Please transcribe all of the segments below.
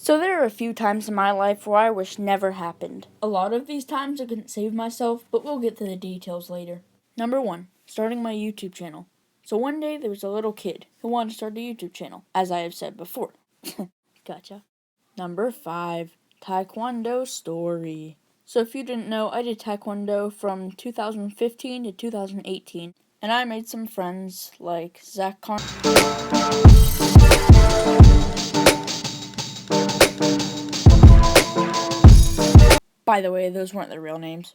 So there are a few times in my life where I wish never happened. A lot of these times I couldn't save myself, but we'll get to the details later. Number 1, starting my YouTube channel. So one day there was a little kid who wanted to start a YouTube channel, as I have said before. Gotcha. Number 5, Taekwondo Story. So if you didn't know, I did Taekwondo from 2015 to 2018, and I made some friends like Zach Con. By the way, those weren't their real names.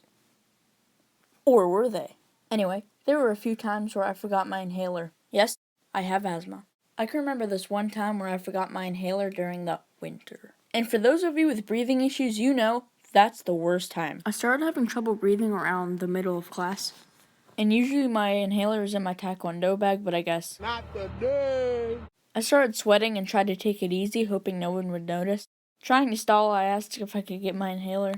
Or were they? Anyway, there were a few times where I forgot my inhaler. Yes, I have asthma. I can remember this one time where I forgot my inhaler during the winter. And for those of you with breathing issues, you know, that's the worst time. I started having trouble breathing around the middle of class. And usually my inhaler is in my Taekwondo bag, but I guess not today. I started sweating and tried to take it easy, hoping no one would notice. Trying to stall, I asked if I could get my inhaler.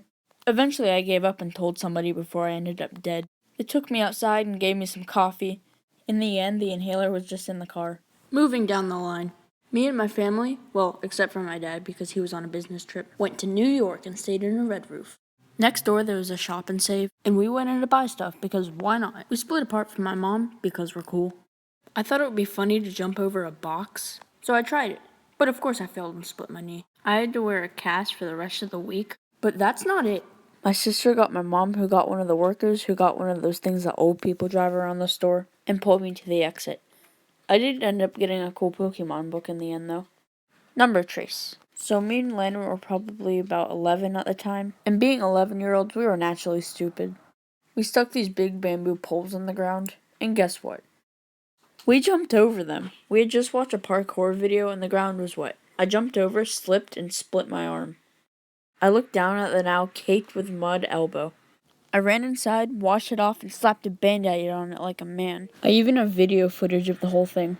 Eventually, I gave up and told somebody before I ended up dead. They took me outside and gave me some coffee. In the end, the inhaler was just in the car. Moving down the line. Me and my family, well, except for my dad because he was on a business trip, went to New York and stayed in a Red Roof. Next door, there was a shop and save, and we went in to buy stuff because why not? We split apart from my mom because we're cool. I thought it would be funny to jump over a box, so I tried it. But of course I failed and split my knee. I had to wear a cast for the rest of the week, but that's not it. My sister got my mom, who got one of the workers, who got one of those things that old people drive around the store, and pulled me to the exit. I did end up getting a cool Pokemon book in the end, though. Number trace. So me and Landon were probably about 11 at the time, and being 11-year-olds, we were naturally stupid. We stuck these big bamboo poles in the ground, and guess what? We jumped over them. We had just watched a parkour video, and the ground was wet. I jumped over, slipped, and split my arm. I looked down at the now caked with mud elbow. I ran inside, washed it off, and slapped a Band-Aid on it like a man. I even have video footage of the whole thing.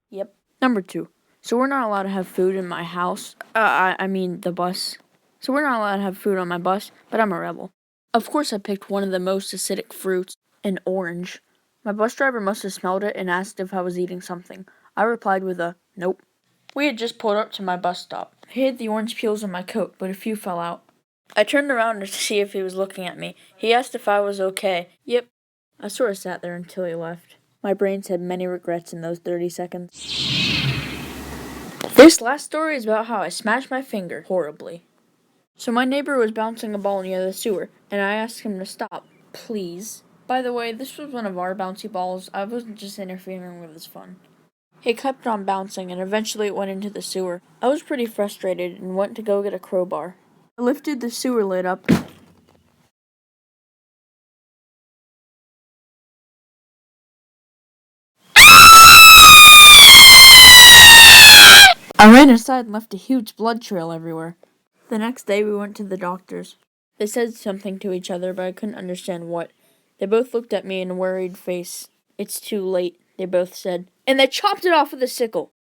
Yep. Number 2. So we're not allowed to have food in my house. I mean the bus. So we're not allowed to have food on my bus, but I'm a rebel. Of course I picked one of the most acidic fruits, an orange. My bus driver must have smelled it and asked if I was eating something. I replied with a nope. We had just pulled up to my bus stop. I hid the orange peels in my coat, but a few fell out. I turned around to see if he was looking at me. He asked if I was okay. Yep. I sort of sat there until he left. My brains had many regrets in those 30 seconds. This last story is about how I smashed my finger horribly. So my neighbor was bouncing a ball near the sewer, and I asked him to stop, please. By the way, this was one of our bouncy balls. I wasn't just interfering with his fun. He kept on bouncing, and eventually it went into the sewer. I was pretty frustrated and went to go get a crowbar. I lifted the sewer lid up. I ran inside and left a huge blood trail everywhere. The next day we went to the doctors. They said something to each other, but I couldn't understand what. They both looked at me in a worried face. It's too late, they both said. And they chopped it off with a sickle.